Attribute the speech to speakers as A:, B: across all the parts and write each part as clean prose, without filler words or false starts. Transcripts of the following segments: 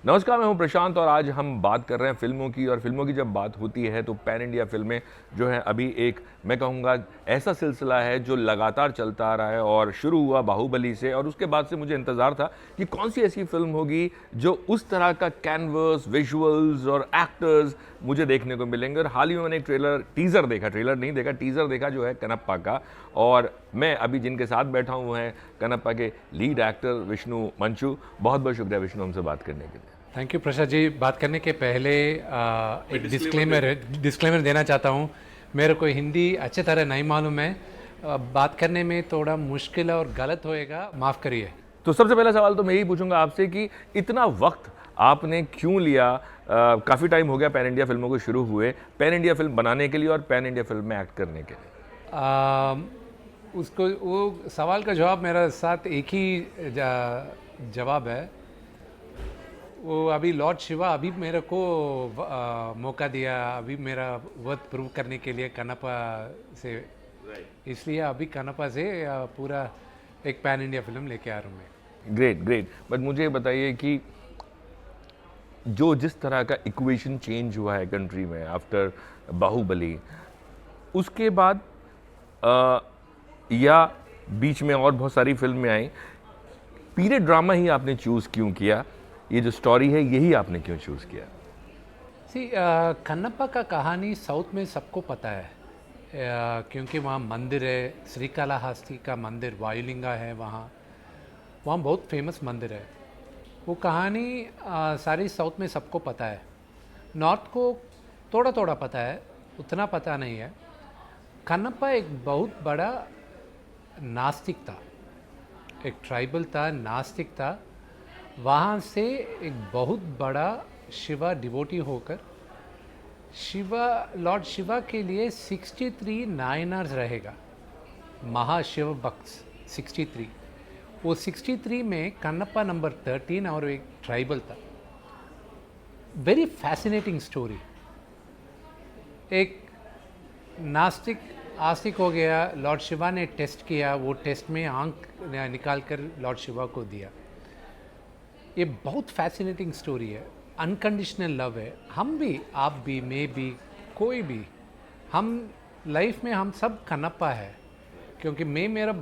A: नमस्कार, मैं हूं प्रशांत और आज हम बात कर रहे हैं फ़िल्मों की। और फ़िल्मों की जब बात होती है तो पैन इंडिया फ़िल्में जो हैं अभी एक मैं कहूँगा ऐसा सिलसिला है जो लगातार चलता आ रहा है और शुरू हुआ बाहुबली से और उसके बाद से मुझे इंतज़ार था कि कौन सी ऐसी फ़िल्म होगी जो उस तरह का कैनवस, विजुअल्स और एक्टर्स मुझे देखने को मिलेंगे। और हाल ही में मैंने एक ट्रेलर नहीं देखा, टीज़र देखा जो है कनप्पा का। और मैं अभी जिनके साथ बैठा हूँ वो हैं कनप्पा के लीड एक्टर विष्णु मंचू। बहुत बहुत शुक्रिया विष्णु हमसे बात करने के लिए।
B: Thank you Prasad ji. बात करने के पहले एक डिस्क्लेमर देना चाहता हूँ। मेरे को हिंदी अच्छे तरह नहीं मालूम है, बात करने में थोड़ा मुश्किल और गलत होएगा, माफ़ करिए।
A: तो सबसे पहला सवाल तो मैं यही पूछूंगा आपसे कि इतना वक्त आपने क्यों लिया? काफ़ी टाइम हो गया पैन इंडिया फिल्मों को शुरू हुए, पैन इंडिया फिल्म बनाने के लिए और पैन इंडिया फिल्म में एक्ट करने के लिए।
B: उसको वो सवाल का जवाब मेरा साथ एक ही जवाब है। वो अभी लॉर्ड शिवा अभी मेरे को मौका दिया, अभी मेरा वर्थ प्रूव करने के लिए कनप्पा से, इसलिए अभी कनप्पा से पूरा एक पैन इंडिया फिल्म लेके आ रहा हूँ मैं।
A: Great great. बट मुझे ये बताइए कि जो जिस तरह का इक्वेशन चेंज हुआ है कंट्री में आफ्टर बाहुबली, उसके बाद या बीच में और बहुत सारी फिल्में आई, पीरियड ड्रामा ही आपने चूज़ क्यों किया? ये जो स्टोरी है यही आपने क्यों चूज़ किया?
B: कन्नप्पा का कहानी साउथ में सबको पता है, क्योंकि वहाँ मंदिर है, श्रीकालाहस्ती का मंदिर, वायुलिंगा है वहाँ वहाँ बहुत फेमस मंदिर है। वो कहानी सारी साउथ में सबको पता है। नॉर्थ को थोड़ा थोड़ा पता है, उतना पता नहीं है। कन्नप्पा एक बहुत बड़ा नास्तिक था, एक ट्राइबल था, नास्तिक था। वहाँ से एक बहुत बड़ा शिवा डिवोटी होकर लॉर्ड शिवा के लिए 63 नायनार्स रहेगा, महाशिव भक्त 63। वो 63 में कन्नप्पा नंबर 13 और एक ट्राइबल था। Very fascinating story. एक नास्तिक आस्तिक हो गया, लॉर्ड शिवा ने टेस्ट किया, वो टेस्ट में आंख निकाल कर लॉर्ड शिवा को दिया। ये बहुत फैसिनेटिंग स्टोरी है। अनकंडीशनल लव है। हम भी, आप भी, मैं भी, कोई भी, हम लाइफ में हम सब कनप्पा है। क्योंकि मैं मेरा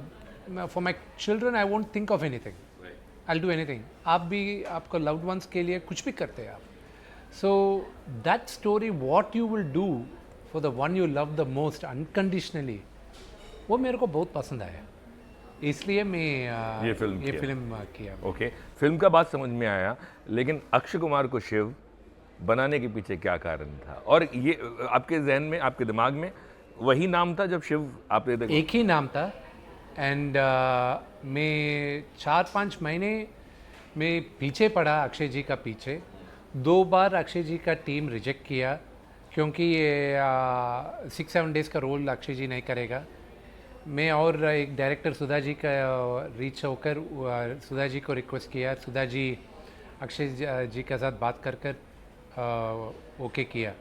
B: for my children I won't think of anything, I will do anything. आप भी आपको लव्ड वंस के लिए कुछ भी करते हैं आप। So that story what you will do for the one you love the most unconditionally, वो मेरे को बहुत पसंद आया, इसलिए मैं
A: ये
B: फिल्म किया।
A: ओके, फिल्म का बात समझ में आया, लेकिन अक्षय कुमार को शिव बनाने के पीछे क्या कारण था? और ये आपके जहन में, आपके दिमाग में वही नाम था जब शिव आपने देखा?
B: एक ही नाम था। एंड मैं 4-5 महीने में पीछे पड़ा अक्षय जी का पीछे। 2 बार अक्षय जी का टीम रिजेक्ट किया, क्योंकि ये 6-7 डेज़ का रोल अक्षय जी नहीं करेगा। मैं और एक डायरेक्टर सुधा जी का रीच होकर सुधा जी को रिक्वेस्ट किया। सुधा जी अक्षय जी के साथ बात कर ओके किया,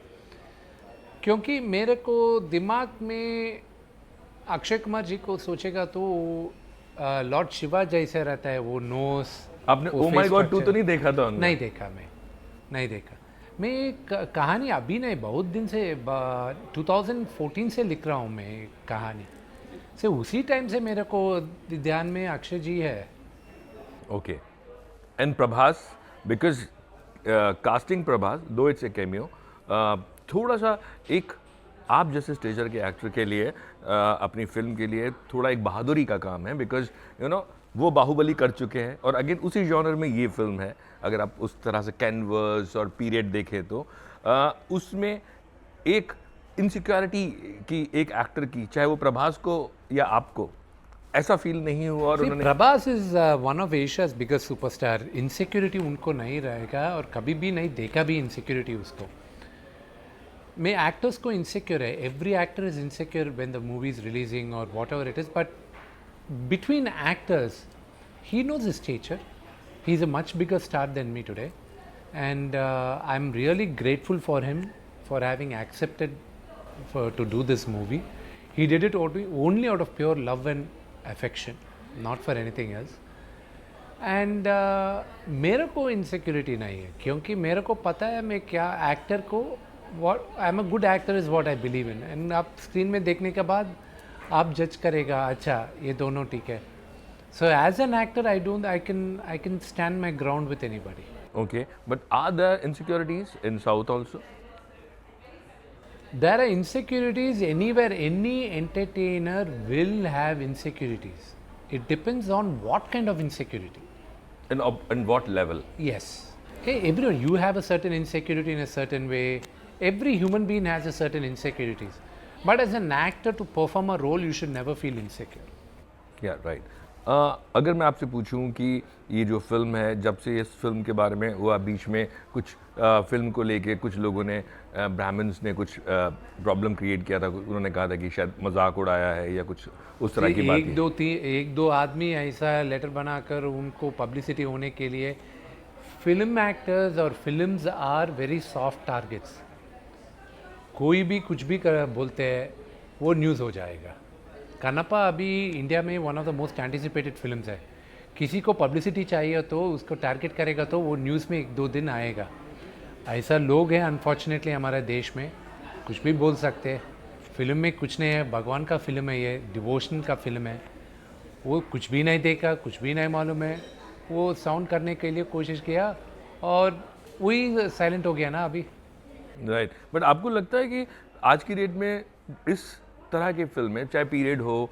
B: क्योंकि मेरे को दिमाग में अक्षय कुमार जी को सोचेगा तो लॉर्ड शिवा जैसे रहता है, वो नोस।
A: आपने ओ माय गॉड 2 तो नहीं देखा था उनका?
B: नहीं देखा, मैं नहीं देखा। मैं कहानी अभी नहीं, बहुत दिन से 2014 से लिख रहा हूँ मैं कहानी से। उसी टाइम से मेरे को ध्यान में अक्षय जी है।
A: Okay. And Prabhas, because casting Prabhas, दो इट्स ए कैमियो, थोड़ा सा एक आप जैसे स्टेजर के एक्टर के लिए अपनी फिल्म के लिए थोड़ा एक बहादुरी का काम है, बिकॉज यू नो वो बाहुबली कर चुके हैं और अगेन उसी जॉनर में ये फिल्म है। अगर आप उस तरह से कैनवस और पीरियड देखें तो उसमें एक इनसिक्योरिटी की एक एक्टर की, चाहे वो प्रभास को या आपको, ऐसा फील नहीं हुआ? और उन्होंने
B: Prabhas is one of Asia's biggest superstar. Insecurity उनको नहीं रहेगा और कभी भी नहीं देखा भी इनसिक्योरिटी उसको। मैं एक्टर्स को इनसिक्योर है, every actor is insecure when the movie is releasing और whatever it is, but between actors, he knows his stature. He's a much bigger star than me today, and I'm really grateful for him for having accepted to do this movie. He did it only out of pure love and affection, not for anything else. And मेरे को insecurity नहीं है, क्योंकि मेरे को पता है मैं क्या एक्टर को, what I am a good actor is what I believe in. And आप स्क्रीन में देखने के बाद आप जज करेगा, अच्छा ये दोनों ठीक है। So as an actor I can stand my ground with anybody.
A: Okay, but are there insecurities in South also?
B: There are insecurities anywhere. Any entertainer will have insecurities. It depends on what kind of insecurity.
A: In what level?
B: Yes. Okay, everyone, you have a certain insecurity in a certain way. Every human being has a certain insecurities. But as an actor, to perform a role, you should never feel insecure.
A: Yeah, right. अगर मैं आपसे पूछूं कि ये जो film है, जब से इस फिल्म के बारे में हुआ बीच में कुछ फिल्म को लेके कुछ लोगों ने, ब्राह्मण्स ने कुछ प्रॉब्लम क्रिएट किया था, उन्होंने कहा था कि शायद मजाक उड़ाया है या कुछ उस तरह की बात।
B: एक दो आदमी ऐसा लेटर बनाकर उनको पब्लिसिटी होने के लिए, फिल्म एक्टर्स और films are very soft targets. कोई भी कुछ भी बोलते हैं वो न्यूज़ हो जाएगा। कनप्पा अभी इंडिया में one of the most anticipated films है। किसी को पब्लिसिटी चाहिए तो उसको टारगेट करेगा तो वो न्यूज़ में एक दो दिन आएगा। ऐसा लोग हैं अनफॉर्चुनेटली हमारे देश में, कुछ भी बोल सकते हैं। फिल्म में कुछ नहीं है, भगवान का फिल्म है, ये डिवोशन का फिल्म है। वो कुछ भी नहीं देखा, कुछ भी नहीं मालूम है, वो साउंड करने के लिए कोशिश किया और वही साइलेंट हो गया ना अभी।
A: राइट, बट आपको लगता है कि आज की डेट में इस तरह की फिल्में, चाहे पीरियड हो,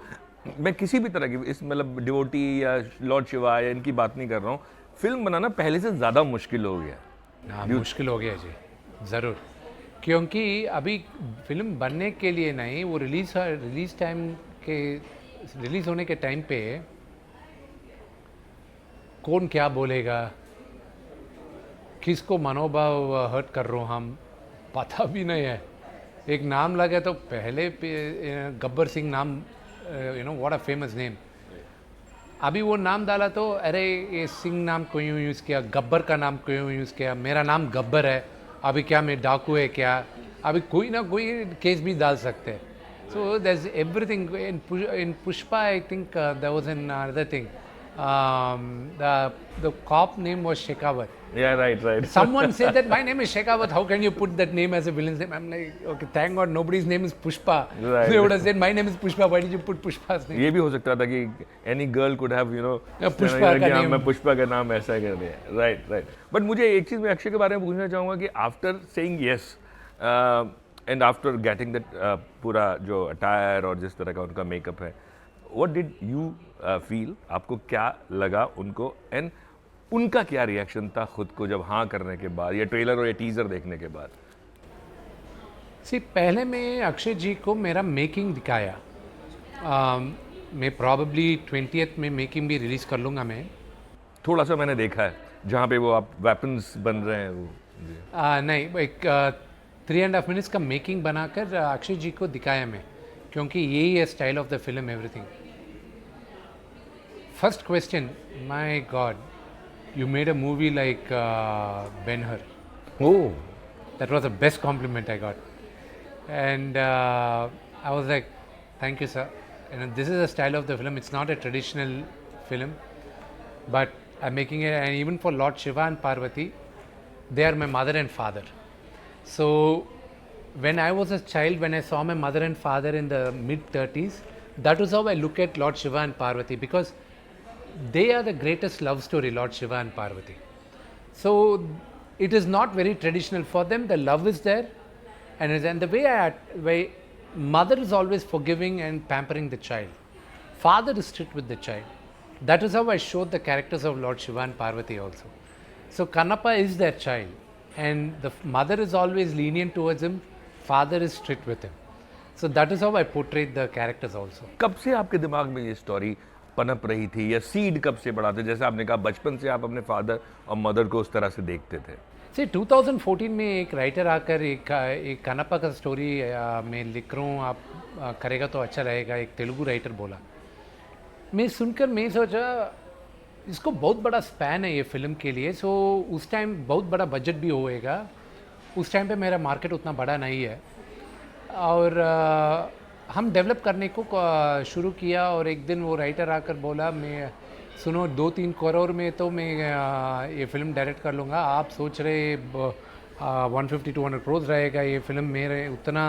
A: मैं किसी भी तरह की, इस मतलब डिवोटी या लॉर्ड शिवा या इनकी बात नहीं कर रहा हूँ, फिल्म बनाना पहले से ज़्यादा मुश्किल हो गया?
B: हाँ, मुश्किल हो गया जी, ज़रूर। क्योंकि अभी फिल्म बनने के लिए नहीं, वो रिलीज़ टाइम के, रिलीज़ होने के टाइम पे कौन क्या बोलेगा, किसको मनोभाव हर्ट कर रहे हो हम, पता भी नहीं है। एक नाम लगे तो पहले गब्बर सिंह नाम, you know what a famous name. अभी वो नाम डाला तो अरे ये सिंह नाम क्यों यूज़ किया, गब्बर का नाम क्यों यूज़ किया, मेरा नाम गब्बर है, अभी क्या मैं डाकू है क्या, अभी कोई ना कोई केस भी डाल सकते हैं। So there is everything in Pushpa. I think there was another thing, the cop name was Shekhawat.
A: Yeah, right.
B: Someone said that my name is Shekhawat, how can you put that name as a villain's name? I'm like, okay, thank God nobody's name is Pushpa.
A: Right.
B: They would have said my name is Pushpa, why did you put Pushpa's name?
A: ये भी हो सकता था कि any girl could have, you know,
B: Pushpa का
A: नाम,
B: name,
A: मैं पुष्पा का नाम ऐसा कर दिया। राइट। बट मुझे एक चीज़ मैं अक्षय के बारे में पूछना चाहूँगा कि after saying yes and after getting that पूरा जो अटायर और जिस तरह का उनका मेकअप है, व्हाट डिड यू फील? आपको क्या लगा उनको, एंड उनका क्या रिएक्शन था खुद को जब हाँ करने के बाद, या ट्रेलर और या टीजर देखने के बाद?
B: पहले मैं अक्षय जी को मेरा मेकिंग दिखाया। मैं प्रॉबली 20th में मेकिंग भी रिलीज़ कर लूँगा। मैं
A: थोड़ा सा मैंने देखा है जहाँ पे वो आप वेपन्स बन रहे हैं वो
B: नहीं, एक 3.5 मिनट्स का मेकिंग बनाकर अक्षय जी को दिखाया मैं, क्योंकि यही है style of the film, everything. First question, my God, you made a movie like Ben-Hur.
A: Oh,
B: that was the best compliment I got, and I was like, thank you sir, and this is the style of the film. It's not a traditional film, but I'm making it. And even for Lord Shiva and Parvati, they are my mother and father. So when I was a child, when I saw my mother and father in the mid-30s, that was how I look at Lord Shiva and Parvati, because they are the greatest love story, Lord Shiva and Parvati. So it is not very traditional for them. The love is there, and the way mother is always forgiving and pampering the child. Father is strict with the child. That is how I showed the characters of Lord Shiva and Parvati also. So Kannappa is their child, and the mother is always lenient towards him. Father is strict with him. So that is how I portrayed the characters also.
A: कब से आपके दिमाग में ये story पनप रही थी, या सीड कब से बढ़ा थे? जैसे आपने कहा बचपन से आप अपने फादर और मदर को उस तरह से देखते थे।
B: 2014 में एक राइटर आकर एक कनप्पा का स्टोरी मैं लिख रहा हूँ, आप करेगा तो अच्छा रहेगा, एक तेलुगु राइटर बोला। मैं सुनकर मैं सोचा इसको बहुत बड़ा स्पैन है ये फिल्म के लिए, सो उस टाइम बहुत बड़ा बजट भी होएगा। उस टाइम पे मेरा मार्केट उतना बड़ा नहीं है, और हम डेवलप करने को शुरू किया। और एक दिन वो राइटर आकर बोला, मैं सुनो 2-3 करोड़ में तो मैं ये फिल्म डायरेक्ट कर लूँगा। आप सोच रहे 150-200 करोड़ रहेगा ये फिल्म, मेरे उतना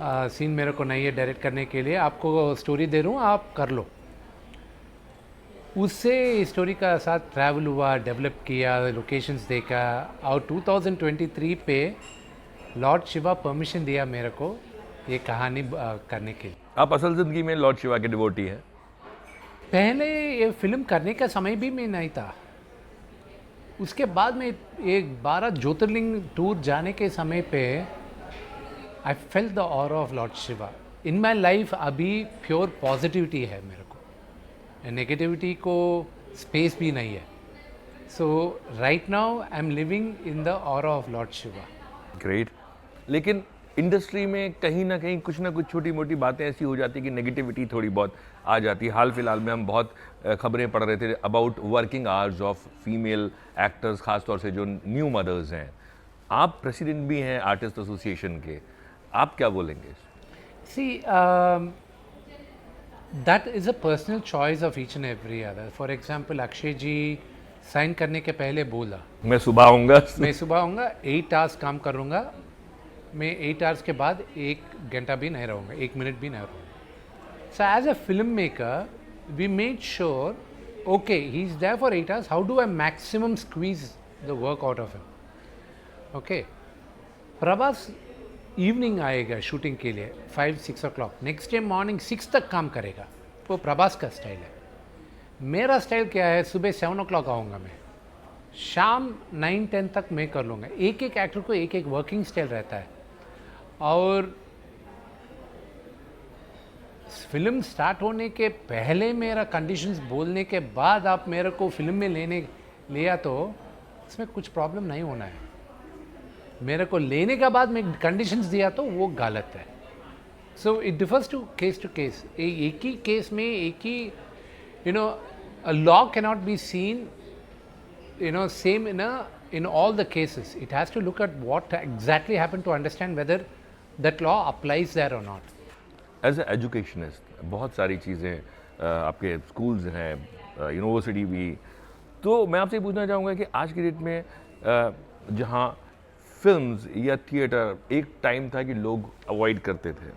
B: सीन मेरे को नहीं है डायरेक्ट करने के लिए। आपको स्टोरी दे रहा हूँ, आप कर लो। उससे स्टोरी का साथ ट्रैवल हुआ, डेवलप किया, लोकेशंस देखा, और 2023 पे लॉर्ड शिवा परमिशन दिया मेरे को ये कहानी करने के लिए।
A: आप असल ज़िंदगी में लॉर्ड शिवा के डिवोटी हैं?
B: पहले ये फिल्म करने का समय भी मैं नहीं था। उसके बाद में एक 12 ज्योतिर्लिंग टूर जाने के समय पे I felt the aura of lord Shiva in my life. अभी प्योर पॉजिटिविटी है मेरे को, नेगेटिविटी को स्पेस भी नहीं है। So right now I am living in the aura of lord Shiva.
A: Great. लेकिन इंडस्ट्री में कहीं ना कहीं कुछ ना कुछ छोटी मोटी बातें ऐसी हो जाती है कि नेगेटिविटी थोड़ी बहुत आ जाती है। हाल फिलहाल में हम बहुत खबरें पढ़ रहे थे about working hours of female actors, खासतौर से जो न्यू मदर्स हैं। आप प्रेसिडेंट भी हैं आर्टिस्ट एसोसिएशन के, आप क्या बोलेंगे?
B: See that is a personal choice of each and every other. For example Akshay ji sign करने के पहले बोला
A: मैं सुबह आऊँगा,
B: मैं सुबह आऊँगा, 8 आवर्स काम करूँगा, मैं 8 आवर्स के बाद 1 घंटा भी नहीं रहूँगा, 1 मिनट भी नहीं रहूँगा। So as a film maker we made sure okay he is there for 8 hours, how do I maximum squeeze the work out of him. Okay, Prabhas evening आएगा शूटिंग के लिए 5-6 o'clock, नेक्स्ट डे मॉर्निंग 6 तक काम करेगा। वो प्रभास का style है। मेरा स्टाइल क्या है, सुबह 7 o'clock आऊँगा मैं, शाम 9-10 तक मैं कर लूँगा। एक एक एक्टर को एक एक वर्किंग स्टाइल रहता है। और फिल्म स्टार्ट होने के पहले मेरा कंडीशंस बोलने के बाद आप मेरे को फिल्म में लेने लिया तो इसमें कुछ प्रॉब्लम नहीं होना है। मेरे को लेने के बाद मैं कंडीशंस दिया तो वो गलत है। So it differs to case. एक ही केस में एक ही a law cannot be seen same in all the cases. It has to look at what exactly happened to understand whether that law applies there or not.
A: As a educationist बहुत सारी चीज़ें आपके schools हैं, university भी, तो मैं आपसे पूछना चाहूँगा कि आज की डेट में जहाँ फिल्म्स या थिएटर एक टाइम था कि लोग अवॉइड करते थे,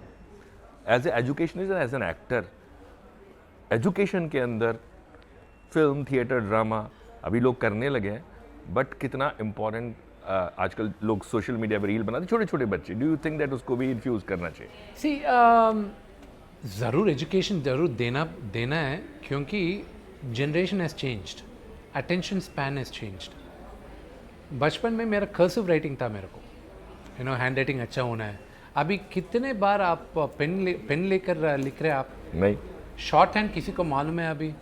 A: as a educationist as an actor, education के अंदर फिल्म, थिएटर, ड्रामा अभी लोग करने लगे हैं, बट कितना इम्पोर्टेंट आजकल लोग सोशल मीडिया पर रील बनाते, छोटे छोटे बच्चे, डू यू थिंक दैट उसको भी इन्फ्यूज़ करना चाहिए?
B: सी ज़रूर एजुकेशन ज़रूर देना है, क्योंकि generation has changed, attention span has changed. बचपन में मेरा कर्सिव राइटिंग था, मेरे को हैंड राइटिंग अच्छा होना है। अभी कितने बार आप पेन लेकर लिख रहे हैं आप?
A: नहीं।
B: शॉर्ट हैंड किसी को मालूम है अभी?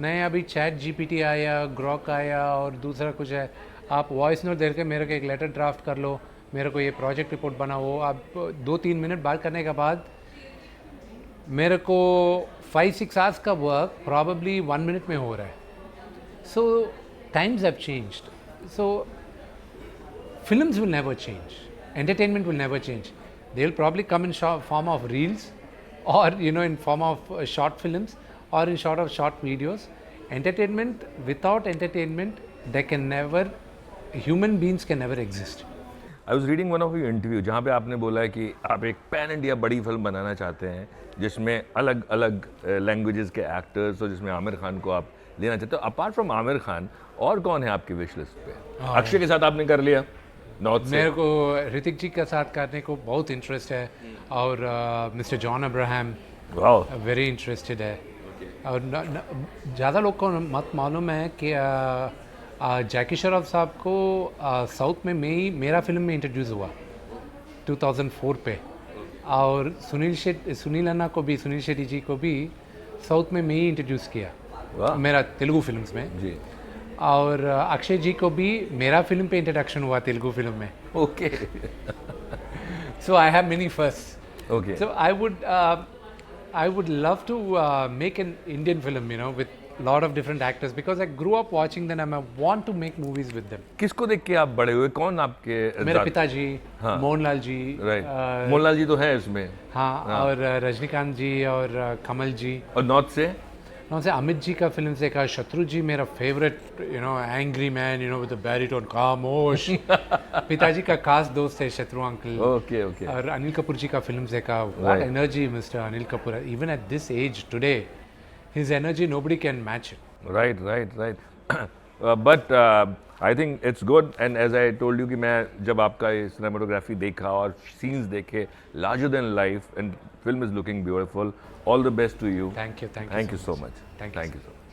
B: नहीं। अभी चैट जीपीटी आया, ग्रॉक आया और दूसरा कुछ है। आप वॉइस नोट दे के मेरे को एक लेटर ड्राफ्ट कर लो, मेरे को ये प्रोजेक्ट रिपोर्ट बनाओ। आप 2-3 मिनट बात करने के बाद मेरे को 5-6 आवर्स का वर्क प्रॉबेबली 1 मिनट में हो रहा है। So times have changed. So films will never change, entertainment will never change. They will probably come in form of reels or in form of short films or in short videos. Entertainment, without entertainment there can never, human beings can never exist.
A: I was reading one of your interview जहाँ पे आपने बोला है कि आप एक pan India बड़ी film बनाना चाहते हैं जिसमें अलग अलग लैंग्वेजेस के एक्टर्स, और जिसमें आमिर खान को आप लेना चाहते हो। अपार्ट फ्रॉम आमिर खान और कौन है आपकी विश लिस्ट पे? अक्षय के साथ आपने कर लिया, नॉर्थ से।
B: मेरे को ऋतिक जी के साथ करने को बहुत इंटरेस्ट है, और mister John Abraham very interested है। और ज़्यादा लोग को मत मालूम है कि जैकी श्रॉफ साहब को साउथ में मेरा फिल्म में इंट्रोड्यूस हुआ 2004 पे, और सुनील शेट्टी जी को भी साउथ में मैं ही इंट्रोड्यूस किया मेरा तेलुगु फिल्म्स में
A: जी।
B: और अक्षय जी को भी मेरा फिल्म पे इंट्रोडक्शन हुआ तेलुगु फिल्म में।
A: Okay.
B: So I have many first.
A: Okay.
B: So I would love to make an Indian film, with lot of different actors, because I grew up watching them and I want to make movies with them.
A: किसको देख के आप बड़े हुए? कौन आपके?
B: मेरे पिताजी,
A: हाँ।
B: मोहनलाल जी।
A: राइट, मोहनलाल जी तो है इसमें।
B: हाँ, और रजनीकांत जी और कमल जी।
A: और नॉर्थ से?
B: उनसे अमित जी का फिल्म देखा, शत्रु जी मेरा favourite, angry man, with the baritone खामोश। पिताजी का खास दोस्त है शत्रु अंकल।
A: ओके ओके
B: और अनिल कपूर जी का फिल्म देखा, what energy mister Anil Kapoor, even at this age today his energy nobody can match it.
A: Right but I think it's good and as I told you कि मैं जब आपका ये सिनेमाटोग्राफी देखा और सीन्स देखे, larger than life, and film is looking beautiful. All the best to you.
B: Thank you
A: thank you so much.
B: Thank you,
A: thank you so much.